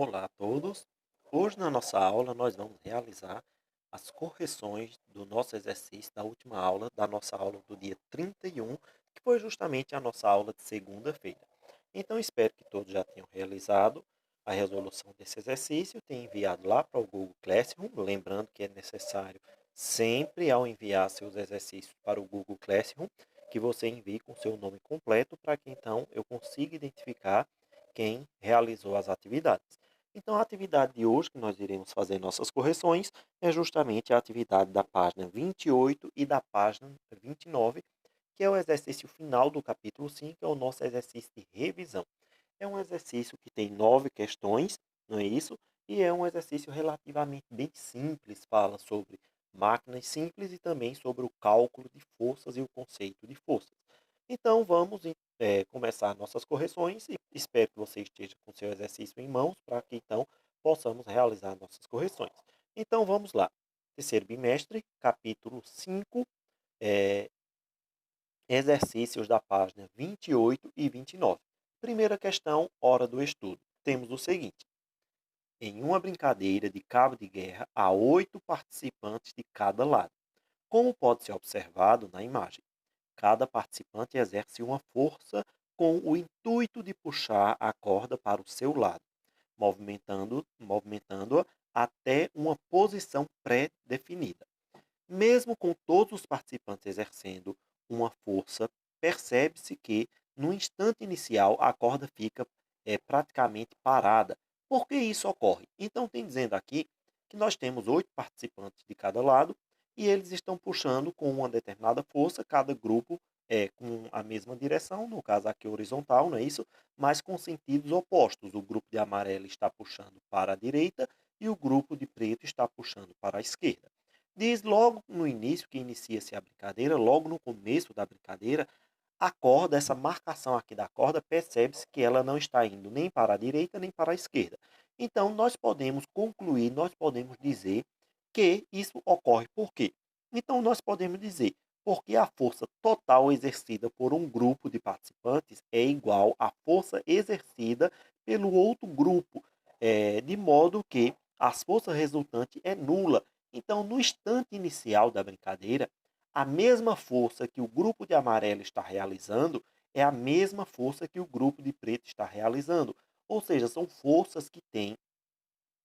Olá a todos. Hoje na nossa aula nós vamos realizar as correções do nosso exercício da última aula, da nossa aula do dia 31, que foi justamente a nossa aula de segunda-feira. Então espero que todos já tenham realizado a resolução desse exercício, tenham enviado lá para o Google Classroom, lembrando que é necessário sempre ao enviar seus exercícios para o Google Classroom, que você envie com seu nome completo para que então eu consiga identificar quem realizou as atividades. Então, a atividade de hoje, que nós iremos fazer nossas correções, é justamente a atividade da página 28 e da página 29, que é o exercício final do capítulo 5, é o nosso exercício de revisão. É um exercício que tem 9 questões, não é isso? E é um exercício relativamente bem simples, fala sobre máquinas simples e também sobre o cálculo de forças e o conceito de forças. Então, vamos começar nossas correções e espero que você esteja com seu exercício em mãos para que então possamos realizar nossas correções. Então, vamos lá. Terceiro bimestre, capítulo 5, eh, exercícios da página 28 e 29. Primeira questão, hora do estudo. Temos o seguinte: em uma brincadeira de cabo de guerra, há 8 participantes de cada lado. Como pode ser observado na imagem, cada participante exerce uma força com o intuito de puxar a corda para o seu lado, movimentando-a até uma posição pré-definida. Mesmo com todos os participantes exercendo uma força, percebe-se que, no instante inicial, a corda fica praticamente parada. Por que isso ocorre? Então, tem dizendo aqui que nós temos 8 participantes de cada lado e eles estão puxando com uma determinada força, cada grupo com a mesma direção, no caso aqui horizontal, não é isso? Mas com sentidos opostos. O grupo de amarelo está puxando para a direita e o grupo de preto está puxando para a esquerda. Diz logo no início que inicia-se a brincadeira, logo no começo da brincadeira, a corda, essa marcação aqui da corda, percebe-se que ela não está indo nem para a direita nem para a esquerda. Então, nós podemos concluir, nós podemos dizer que isso ocorre por quê? Então, nós podemos dizer porque a força total exercida por um grupo de participantes é igual à força exercida pelo outro grupo, de modo que a força resultante é nula. Então, no instante inicial da brincadeira, a mesma força que o grupo de amarelo está realizando é a mesma força que o grupo de preto está realizando. Ou seja, são forças que têm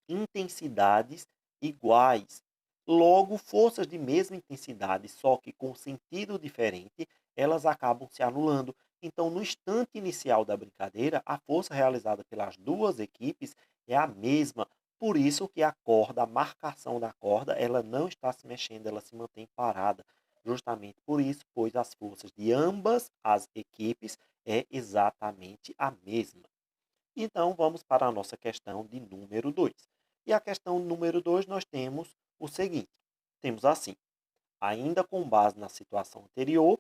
intensidades iguais. Logo, forças de mesma intensidade, só que com sentido diferente, elas acabam se anulando. Então, no instante inicial da brincadeira, a força realizada pelas duas equipes é a mesma. Por isso que a corda, a marcação da corda, ela não está se mexendo, ela se mantém parada. Justamente por isso, pois as forças de ambas as equipes é exatamente a mesma. Então, vamos para a nossa questão de número 2. E a questão número 2 nós temos o seguinte: temos assim, ainda com base na situação anterior,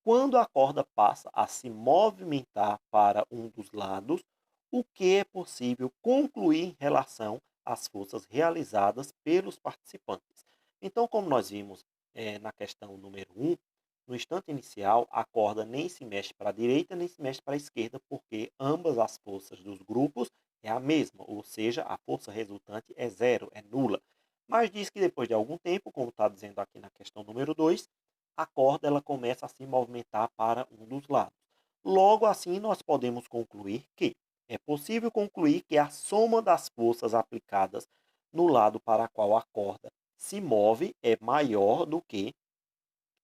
quando a corda passa a se movimentar para um dos lados, o que é possível concluir em relação às forças realizadas pelos participantes. Então, como nós vimos na questão número 1, no instante inicial, a corda nem se mexe para a direita nem se mexe para a esquerda, porque ambas as forças dos grupos é a mesma, ou seja, a força resultante é zero, é nula. Mas diz que depois de algum tempo, como está dizendo aqui na questão número 2, a corda ela começa a se movimentar para um dos lados. Logo assim, nós podemos concluir que é possível concluir que a soma das forças aplicadas no lado para a qual a corda se move é maior do que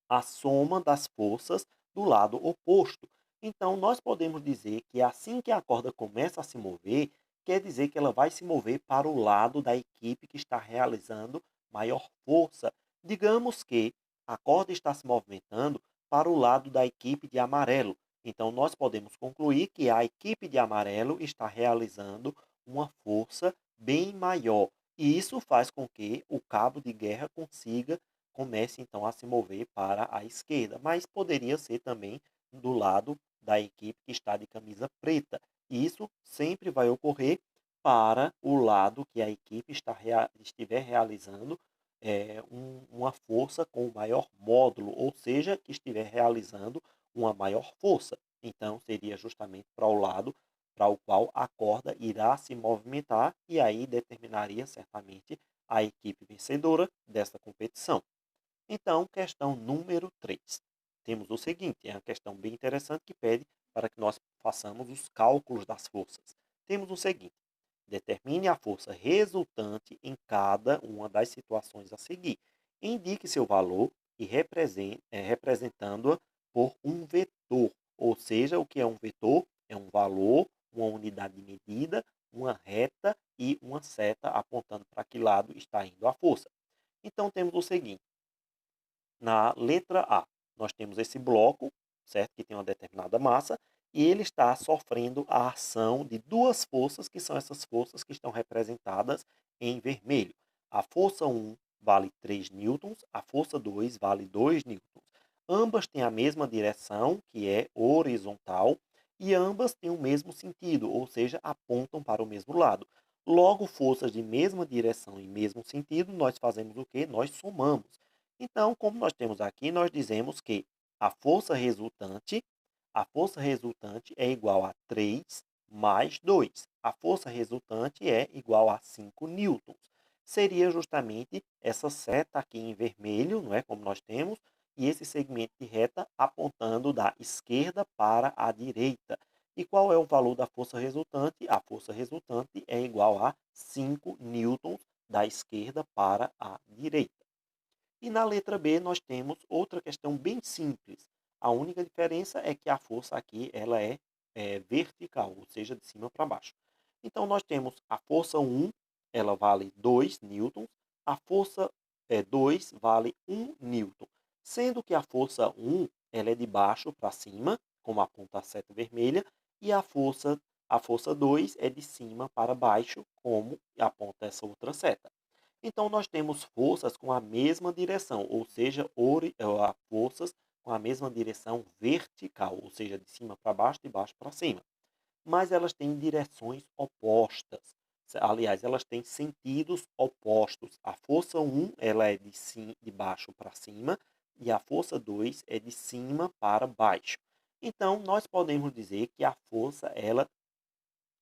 a soma das forças do lado oposto. Então, nós podemos dizer que assim que a corda começa a se mover, quer dizer que ela vai se mover para o lado da equipe que está realizando maior força. Digamos que a corda está se movimentando para o lado da equipe de amarelo. Então, nós podemos concluir que a equipe de amarelo está realizando uma força bem maior. E isso faz com que o cabo de guerra consiga comece então a se mover para a esquerda, mas poderia ser também do lado da equipe que está de camisa preta. Isso sempre vai ocorrer para o lado que a equipe estiver realizando uma força com maior módulo, ou seja, que estiver realizando uma maior força. Então, seria justamente para o lado para o qual a corda irá se movimentar e aí determinaria certamente a equipe vencedora dessa competição. Então, questão número 3. Temos o seguinte, é uma questão bem interessante que pede para que nós façamos os cálculos das forças. Temos o seguinte: determine a força resultante em cada uma das situações a seguir. Indique seu valor e representando-a por um vetor. Ou seja, o que é um vetor? É um valor, uma unidade de medida, uma reta e uma seta apontando para que lado está indo a força. Então, temos o seguinte: na letra A, nós temos esse bloco, certo? Que tem uma determinada massa, e ele está sofrendo a ação de duas forças, que são essas forças que estão representadas em vermelho. A força 1 vale 3 newtons, a força 2 vale 2 newtons. Ambas têm a mesma direção, que é horizontal, e ambas têm o mesmo sentido, ou seja, apontam para o mesmo lado. Logo, forças de mesma direção e mesmo sentido, nós fazemos o quê? Nós somamos. Então, como nós temos aqui, nós dizemos que a força resultante, a força resultante é igual a 3 mais 2. A força resultante é igual a 5 newtons. Seria justamente essa seta aqui em vermelho, não é como nós temos, e esse segmento de reta apontando da esquerda para a direita. E qual é o valor da força resultante? A força resultante é igual a 5 newtons da esquerda para a direita. E na letra B nós temos outra questão bem simples. A única diferença é que a força aqui ela é vertical, ou seja, de cima para baixo. Então nós temos a força 1, ela vale 2 newtons, a força 2 vale 1 newton, sendo que a força 1 ela é de baixo para cima, como aponta a seta vermelha, e a força 2 é de cima para baixo, como aponta essa outra seta. Então, nós temos forças com a mesma direção, ou seja, forças com a mesma direção vertical, ou seja, de cima para baixo, de baixo para cima. Mas elas têm direções opostas. Aliás, elas têm sentidos opostos. A força 1 ela é de baixo para cima e a força 2 é de cima para baixo. Então, nós podemos dizer que a força ela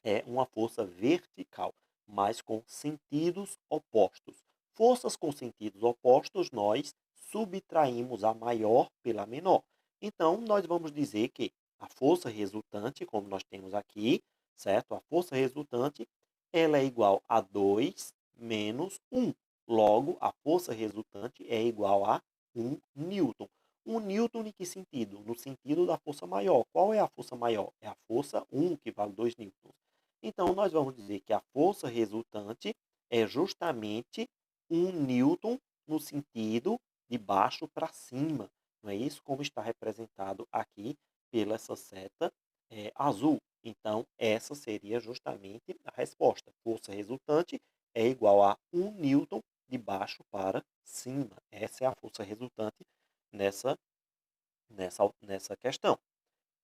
é uma força vertical, mas com sentidos opostos. Forças com sentidos opostos, nós subtraímos a maior pela menor. Então, nós vamos dizer que a força resultante, como nós temos aqui, certo? A força resultante, ela é igual a 2 menos 1. Logo, a força resultante é igual a 1 newton. 1 newton em que sentido? No sentido da força maior. Qual é a força maior? É a força 1, que vale 2 newtons. Então, nós vamos dizer que a força resultante é justamente 1 newton no sentido de baixo para cima. Não é isso? Como está representado aqui pela essa seta azul. Então, essa seria justamente a resposta. Força resultante é igual a 1 newton de baixo para cima. Essa é a força resultante nessa questão.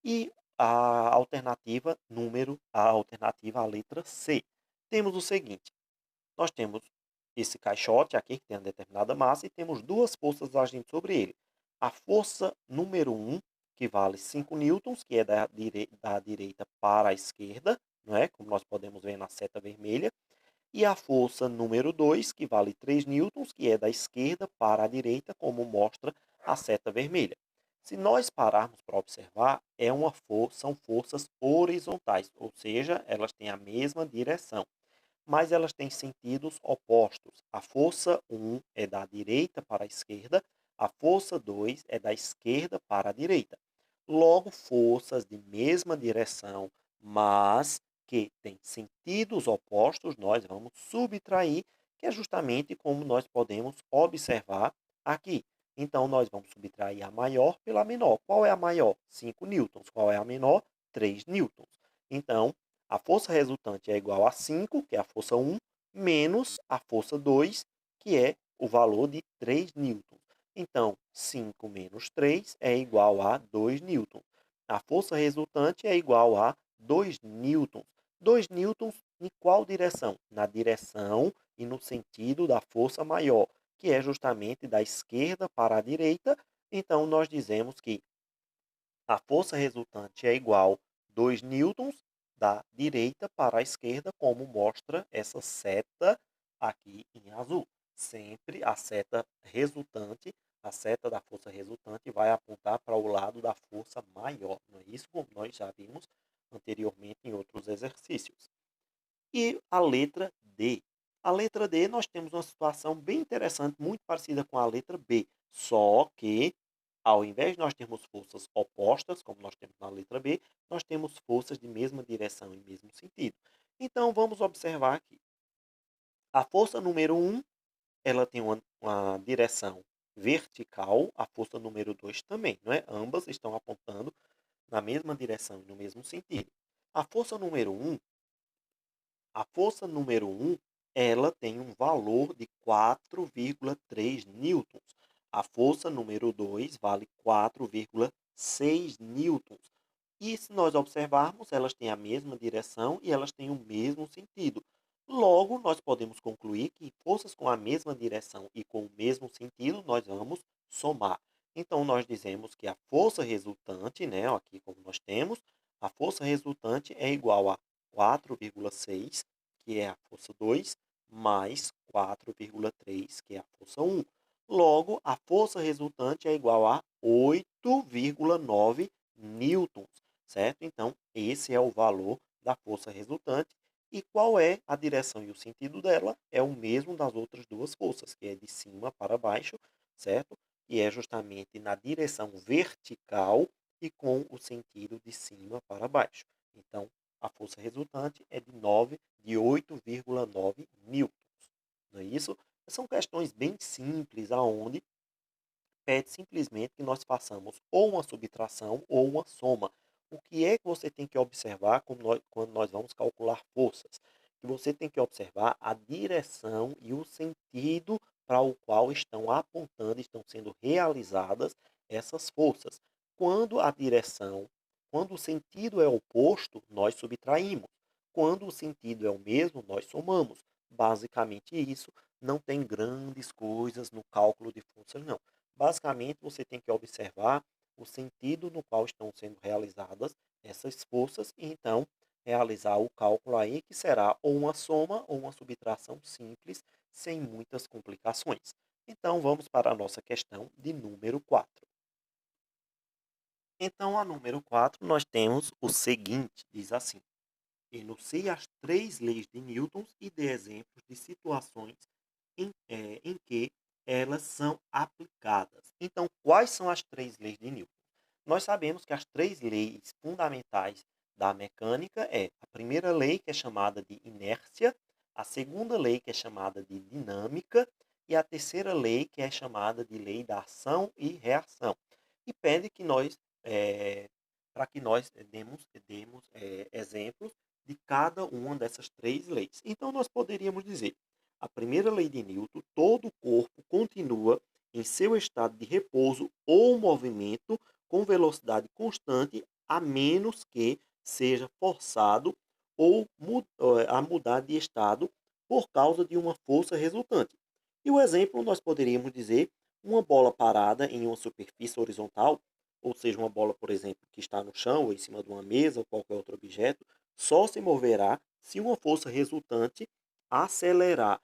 E a alternativa, a letra C. Temos o seguinte: nós temos esse caixote aqui que tem uma determinada massa e temos duas forças agindo sobre ele. A força número 1, que vale 5 newtons, que é da direita para a esquerda, não é? Como nós podemos ver na seta vermelha, e a força número 2, que vale 3 newtons, que é da esquerda para a direita, como mostra a seta vermelha. Se nós pararmos para observar, são forças horizontais, ou seja, elas têm a mesma direção, mas elas têm sentidos opostos. A força 1 é da direita para a esquerda, a força 2 é da esquerda para a direita. Logo, forças de mesma direção, mas que têm sentidos opostos, nós vamos subtrair, que é justamente como nós podemos observar aqui. Então, nós vamos subtrair a maior pela menor. Qual é a maior? 5 newtons. Qual é a menor? 3 newtons. Então, a força resultante é igual a 5, que é a força 1, menos a força 2, que é o valor de 3 newtons. Então, 5 menos 3 é igual a 2 newtons. A força resultante é igual a 2 newtons. 2 newtons em qual direção? Na direção e no sentido da força maior, que é justamente da esquerda para a direita. Então, nós dizemos que a força resultante é igual a 2 newtons da direita para a esquerda, como mostra essa seta aqui em azul. Sempre a seta da força resultante vai apontar para o lado da força maior, não é isso? Como nós já vimos anteriormente em outros exercícios. E a letra D. A letra D, nós temos uma situação bem interessante, muito parecida com a letra B, só que ao invés de nós termos forças opostas, como nós temos na letra B, nós temos forças de mesma direção e mesmo sentido. Então vamos observar aqui. A força número um, ela tem uma direção vertical, a força número 2 também, não é? Ambas estão apontando na mesma direção e no mesmo sentido. A força número um A força número um, ela tem um valor de 4,3 newtons. A força número 2 vale 4,6 newtons. E se nós observarmos, elas têm a mesma direção e elas têm o mesmo sentido. Logo, nós podemos concluir que forças com a mesma direção e com o mesmo sentido, nós vamos somar. Então, nós dizemos que a força resultante, né, aqui como nós temos, a força resultante é igual a 4,6, que é a força 2, mais 4,3, que é a força 1. Logo, a força resultante é igual a 8,9 newtons, certo? Então, esse é o valor da força resultante. E qual é a direção e o sentido dela? É o mesmo das outras duas forças, que é de cima para baixo, certo? E é justamente na direção vertical e com o sentido de cima para baixo. Então, a força resultante é de 8,9 newtons. Não é isso? São questões bem simples, aonde pede simplesmente que nós façamos ou uma subtração ou uma soma. O que é que você tem que observar quando nós vamos calcular forças? Que você tem que observar a direção e o sentido para o qual estão apontando, estão sendo realizadas essas forças. Quando a direção, quando o sentido é oposto, nós subtraímos. Quando o sentido é o mesmo, nós somamos. Basicamente isso, não tem grandes coisas no cálculo de forças, não. Basicamente, você tem que observar o sentido no qual estão sendo realizadas essas forças e então realizar o cálculo aí, que será ou uma soma ou uma subtração simples, sem muitas complicações. Então, vamos para a nossa questão de número 4. Então, a número 4, nós temos o seguinte, diz assim: enuncie as três leis de Newton e dê exemplos de situações em que elas são aplicadas. Então, quais são as três leis de Newton? Nós sabemos que as três leis fundamentais da mecânica é a primeira lei, que é chamada de inércia, a segunda lei, que é chamada de dinâmica, e a terceira lei, que é chamada de lei da ação e reação. E pede que nós, para que nós demos exemplos de cada uma dessas três leis. Então, nós poderíamos dizer: a primeira lei de Newton, todo o corpo continua em seu estado de repouso ou movimento com velocidade constante, a menos que seja forçado a mudar de estado por causa de uma força resultante. E o exemplo nós poderíamos dizer uma bola parada em uma superfície horizontal, ou seja, uma bola, por exemplo, que está no chão ou em cima de uma mesa ou qualquer outro objeto, só se moverá se uma força resultante acelerar.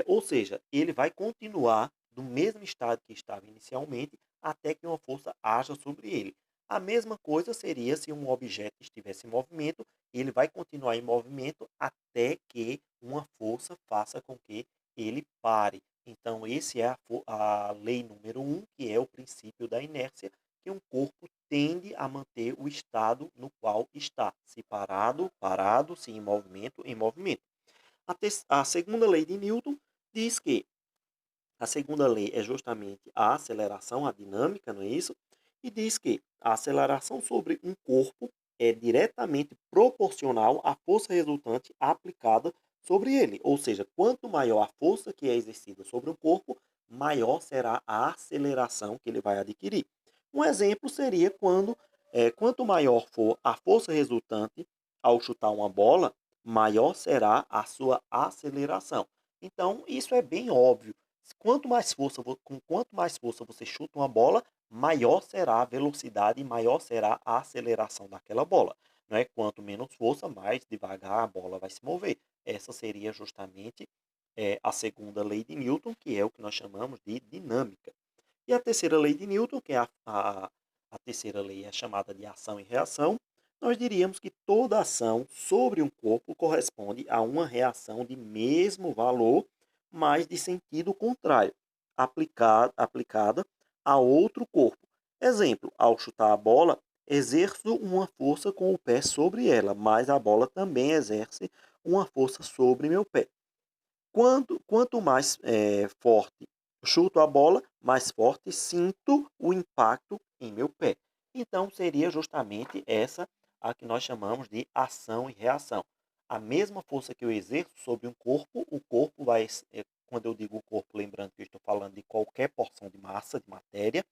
Ou seja, ele vai continuar no mesmo estado que estava inicialmente até que uma força haja sobre ele. A mesma coisa seria se um objeto estivesse em movimento, ele vai continuar em movimento até que uma força faça com que ele pare. Então, esse é a lei número um, que é o princípio da inércia, que um corpo tende a manter o estado no qual está, se parado, parado, se em movimento, em movimento. A segunda lei de Newton diz que a segunda lei é justamente a aceleração, a dinâmica, não é isso? E diz que a aceleração sobre um corpo é diretamente proporcional à força resultante aplicada sobre ele. Ou seja, quanto maior a força que é exercida sobre um corpo, maior será a aceleração que ele vai adquirir. Um exemplo seria quanto maior for a força resultante ao chutar uma bola, maior será a sua aceleração. Então, isso é bem óbvio. Quanto mais força você chuta uma bola, maior será a velocidade e maior será a aceleração daquela bola. né? Quanto menos força, mais devagar a bola vai se mover. Essa seria justamente a segunda lei de Newton, que é o que nós chamamos de dinâmica. E a terceira lei de Newton, que é a terceira lei é chamada de ação e reação, nós diríamos que toda ação sobre um corpo corresponde a uma reação de mesmo valor, mas de sentido contrário, aplicada a outro corpo. Exemplo, ao chutar a bola, exerço uma força com o pé sobre ela, mas a bola também exerce uma força sobre meu pé. Quanto mais forte chuto a bola, mais forte sinto o impacto em meu pé. Então, seria justamente essa a que nós chamamos de ação e reação. A mesma força que eu exerço sobre um corpo, o corpo vai, quando eu digo corpo, lembrando que eu estou falando de qualquer porção de massa, de matéria,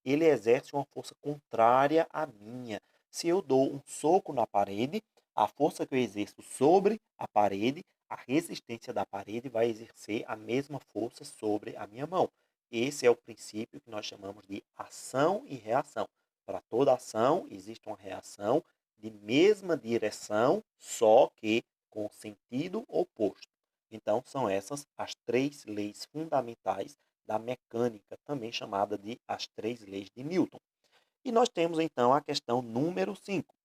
ele exerce uma força contrária à minha. Se eu dou um soco na parede, a força que eu exerço sobre a parede, a resistência da parede vai exercer a mesma força sobre a minha mão. Esse é o princípio que nós chamamos de ação e reação. Para toda ação, existe uma reação de mesma direção, só que com sentido oposto. Então, são essas as três leis fundamentais da mecânica, também chamada de as três leis de Newton. E nós temos então a questão número 5.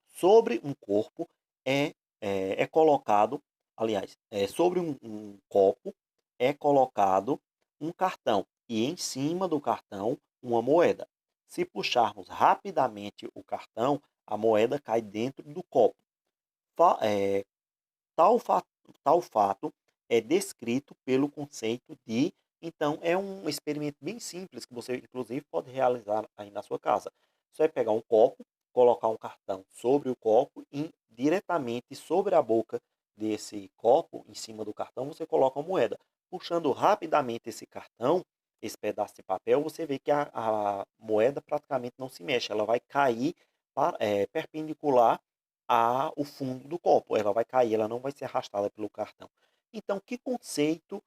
Sobre um corpo é colocado, aliás, sobre um copo é colocado um cartão e em cima do cartão uma moeda. Se puxarmos rapidamente o cartão, a moeda cai dentro do copo. Fa- é, Tal fato, tal fato é descrito pelo conceito de. Então, é um experimento bem simples que você, inclusive, pode realizar aí na sua casa. Você vai pegar um copo, colocar um cartão sobre o copo e diretamente sobre a boca desse copo, em cima do cartão, você coloca uma moeda. Puxando rapidamente esse cartão, esse pedaço de papel, você vê que a moeda praticamente não se mexe, ela vai cair perpendicular ao fundo do copo. Ela vai cair, ela não vai ser arrastada pelo cartão. Então, que conceito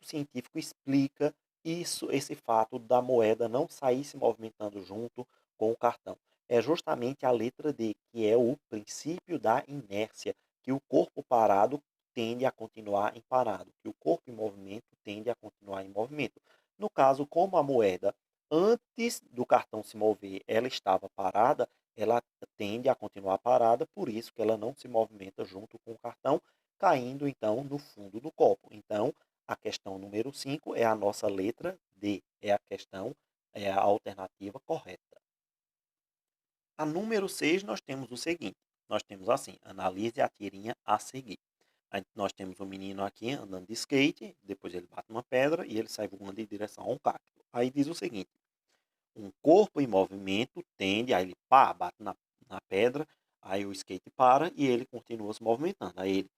científico explica isso, esse fato da moeda não sair se movimentando junto com o cartão? É justamente a letra D, que é o princípio da inércia, que o corpo parado tende a continuar em parado, que o corpo em movimento tende a continuar em movimento. No caso, como a moeda, antes do cartão se mover, ela estava parada, ela tende a continuar parada, por isso que ela não se movimenta junto com o cartão, caindo então no fundo do copo. Então, a questão número 5 é a nossa letra D, é a alternativa correta. A número 6 nós temos o seguinte, nós temos assim, analise a tirinha a seguir. Aí nós temos um menino aqui andando de skate, depois ele bate uma pedra e ele sai voando em direção a um cacto. Aí diz o seguinte, um corpo em movimento tende, aí ele pá, bate na pedra, aí o skate para e ele continua se movimentando. Aí ele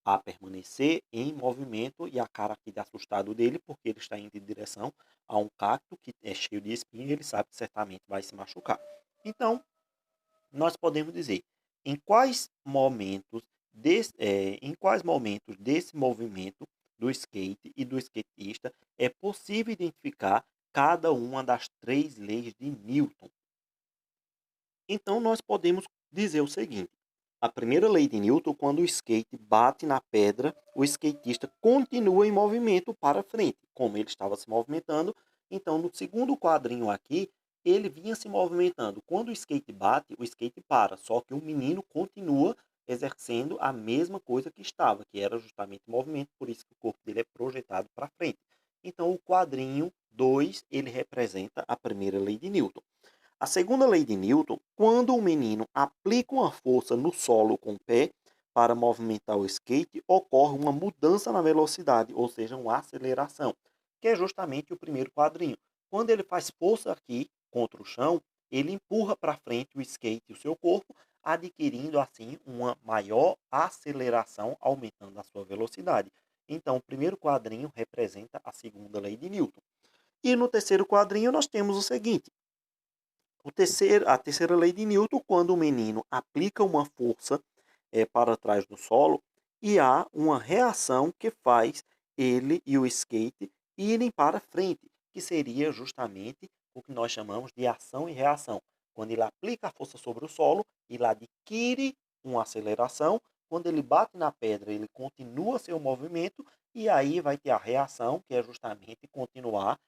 a permanecer em movimento e a cara aqui de assustado dele, porque ele está indo em direção a um cacto que é cheio de espinho e ele sabe que certamente vai se machucar. Então, nós podemos dizer em quais momentos desse movimento do skate e do skatista é possível identificar cada uma das três leis de Newton. Então, nós podemos dizer o seguinte: a primeira lei de Newton, quando o skate bate na pedra, o skatista continua em movimento para frente, como ele estava se movimentando. Então, no segundo quadrinho aqui, ele vinha se movimentando. Quando o skate bate, o skate para, só que o menino continua exercendo a mesma coisa que estava, que era justamente movimento, por isso que o corpo dele é projetado para frente. Então, o quadrinho 2 ele representa a primeira lei de Newton. A segunda lei de Newton, quando o menino aplica uma força no solo com o pé para movimentar o skate, ocorre uma mudança na velocidade, ou seja, uma aceleração, que é justamente o primeiro quadrinho. Quando ele faz força aqui contra o chão, ele empurra para frente o skate e o seu corpo, adquirindo assim uma maior aceleração, aumentando a sua velocidade. Então, o primeiro quadrinho representa a segunda lei de Newton. E no terceiro quadrinho nós temos o seguinte: a terceira lei de Newton, quando o menino aplica uma força para trás do solo e há uma reação que faz ele e o skate irem para frente, que seria justamente o que nós chamamos de ação e reação. Quando ele aplica a força sobre o solo, ele adquire uma aceleração. Quando ele bate na pedra, ele continua seu movimento e aí vai ter a reação, que é justamente continuar,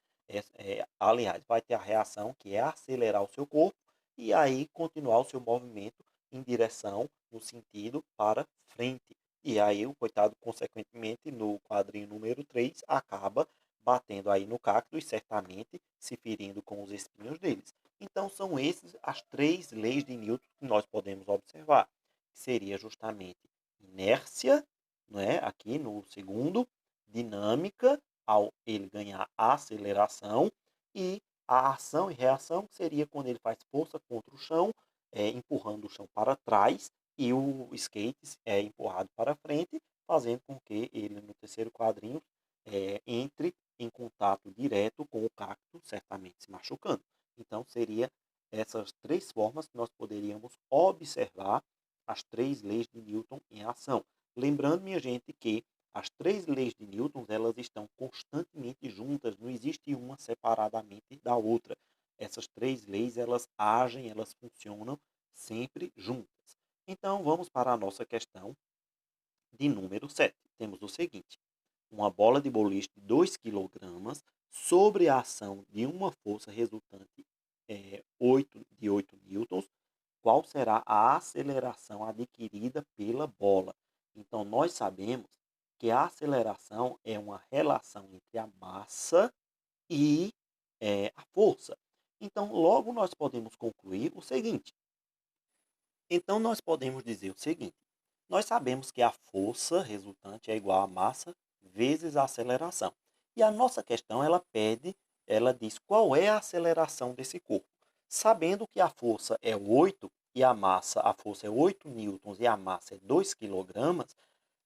aliás, vai ter a reação, que é acelerar o seu corpo e aí continuar o seu movimento em direção, no sentido para frente. E aí o coitado, consequentemente, no quadrinho número 3 acaba batendo aí no cacto e certamente se ferindo com os espinhos deles. Então são essas as três leis de Newton que nós podemos observar. Seria justamente inércia, não é? Aqui no segundo, dinâmica, ao ele ganhar aceleração, e a ação e reação, que seria quando ele faz força contra o chão, empurrando o chão para trás, e o skate é empurrado para frente, fazendo com que ele, no terceiro quadrinho, entre em contato direto com o cacto, certamente se machucando. Então, seria essas três formas que nós poderíamos observar as três leis de Newton em ação. Lembrando, minha gente, que as três leis de Newton, elas estão constantemente juntas, não existe uma separadamente da outra. Essas três leis, elas agem, elas funcionam sempre juntas. Então, vamos para a nossa questão de número 7. Temos o seguinte: uma bola de boliche de 2 kg sobre a ação de uma força resultante 8 newtons, qual será a aceleração adquirida pela bola? Então, nós sabemos que a aceleração é uma relação entre a massa e a força. Então, logo nós podemos concluir o seguinte. Então, nós podemos dizer o seguinte. Nós sabemos que a força resultante é igual à massa vezes a aceleração. E a nossa questão, ela diz qual é a aceleração desse corpo. Sabendo que a força é 8 e a força é 8 newtons e a massa é 2 quilogramas,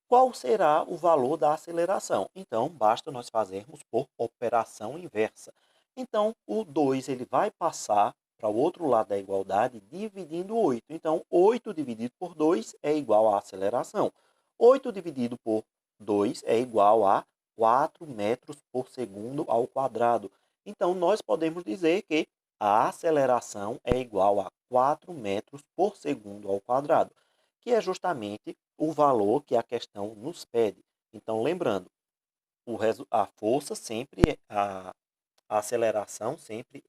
qual será o valor da aceleração? Então, basta nós fazermos por operação inversa. Então, o 2 ele vai passar para o outro lado da igualdade dividindo 8. Então, 8 dividido por 2 é igual à aceleração. 8 dividido por 2 é igual a 4 metros por segundo ao quadrado. Então, nós podemos dizer que a aceleração é igual a 4 metros por segundo ao quadrado, que é justamente o valor que a questão nos pede. Então, lembrando, a força sempre, a aceleração sempre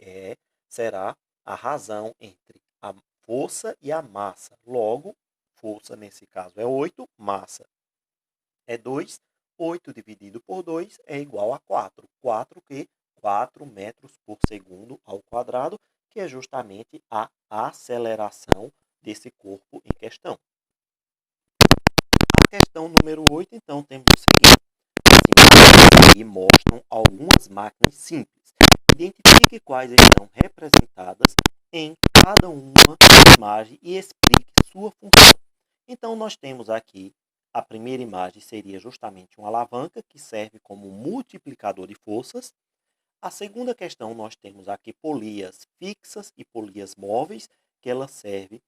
será a razão entre a força e a massa. Logo, força nesse caso é 8, massa é 2, 8 dividido por 2 é igual a 4. 4 que 4 metros por segundo ao quadrado, que é justamente a aceleração desse corpo em questão. A questão número 8, então, temos o seguinte. As imagens aqui mostram algumas máquinas simples. Identifique quais estão representadas em cada uma imagem e explique sua função. Então, nós temos aqui, a primeira imagem seria justamente uma alavanca que serve como multiplicador de forças. A segunda questão, nós temos aqui polias fixas e polias móveis, que ela serve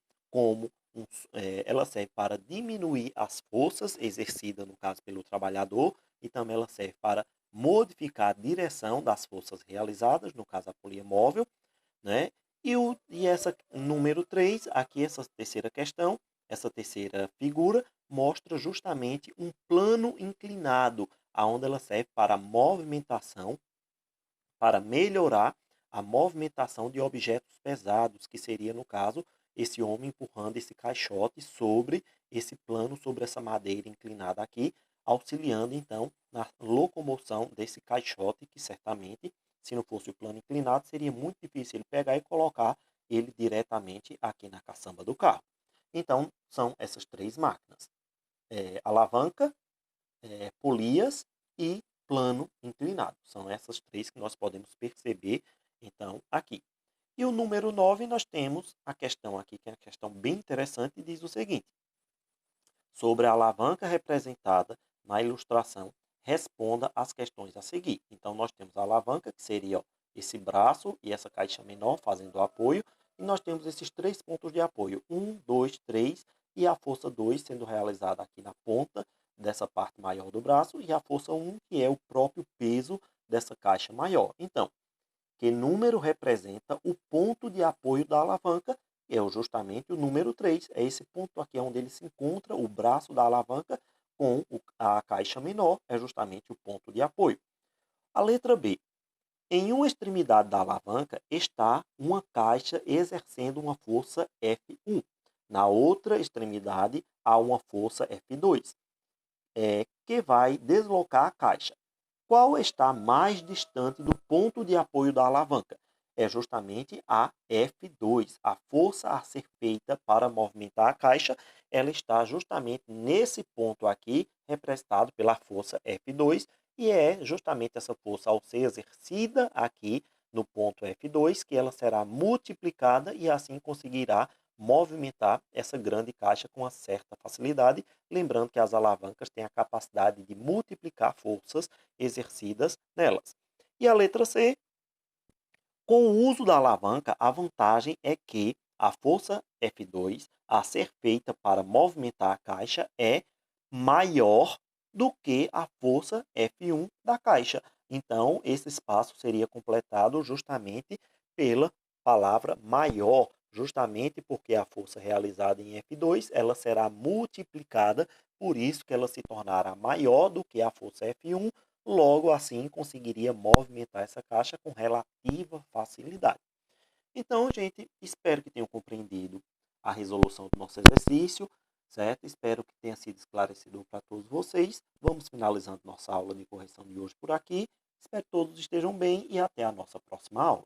ela serve para diminuir as forças exercidas, no caso, pelo trabalhador, e também ela serve para modificar a direção das forças realizadas, no caso, a polia móvel, né? E essa número 3, aqui essa terceira questão, essa terceira figura, mostra justamente um plano inclinado, aonde ela serve para movimentação, para melhorar a movimentação de objetos pesados, que seria, no caso, esse homem empurrando esse caixote sobre esse plano, sobre essa madeira inclinada aqui, auxiliando, então, na locomoção desse caixote, que certamente, se não fosse o plano inclinado, seria muito difícil ele pegar e colocar ele diretamente aqui na caçamba do carro. Então, são essas três máquinas. Alavanca, polias e plano inclinado. São essas três que nós podemos perceber, então, aqui. E o número 9, nós temos a questão aqui, que é uma questão bem interessante, e diz o seguinte. Sobre a alavanca representada na ilustração, responda às questões a seguir. Então, nós temos a alavanca, que seria esse braço e essa caixa menor fazendo o apoio. E nós temos esses três pontos de apoio, 1, 2, 3, e a força 2 sendo realizada aqui na ponta dessa parte maior do braço, e a força 1, que é o próprio peso dessa caixa maior. Então, porque número representa o ponto de apoio da alavanca, que é justamente o número 3. É esse ponto aqui onde ele se encontra, o braço da alavanca com a caixa menor, é justamente o ponto de apoio. A letra B. Em uma extremidade da alavanca está uma caixa exercendo uma força F1. Na outra extremidade há uma força F2, que vai deslocar a caixa. Qual está mais distante do ponto de apoio da alavanca? É justamente a F2. A força a ser feita para movimentar a caixa, ela está justamente nesse ponto aqui, representado pela força F2, e é justamente essa força ao ser exercida aqui no ponto F2 que ela será multiplicada e assim conseguirá movimentar essa grande caixa com uma certa facilidade, lembrando que as alavancas têm a capacidade de multiplicar forças exercidas nelas. E a letra C, com o uso da alavanca, a vantagem é que a força F2 a ser feita para movimentar a caixa é maior do que a força F1 da caixa. Então, esse espaço seria completado justamente pela palavra maior, justamente porque a força realizada em F2 ela será multiplicada, por isso que ela se tornará maior do que a força F1. Logo assim, conseguiria movimentar essa caixa com relativa facilidade. Então, gente, espero que tenham compreendido a resolução do nosso exercício, certo? Espero que tenha sido esclarecedor para todos vocês. Vamos finalizando nossa aula de correção de hoje por aqui. Espero que todos estejam bem e até a nossa próxima aula.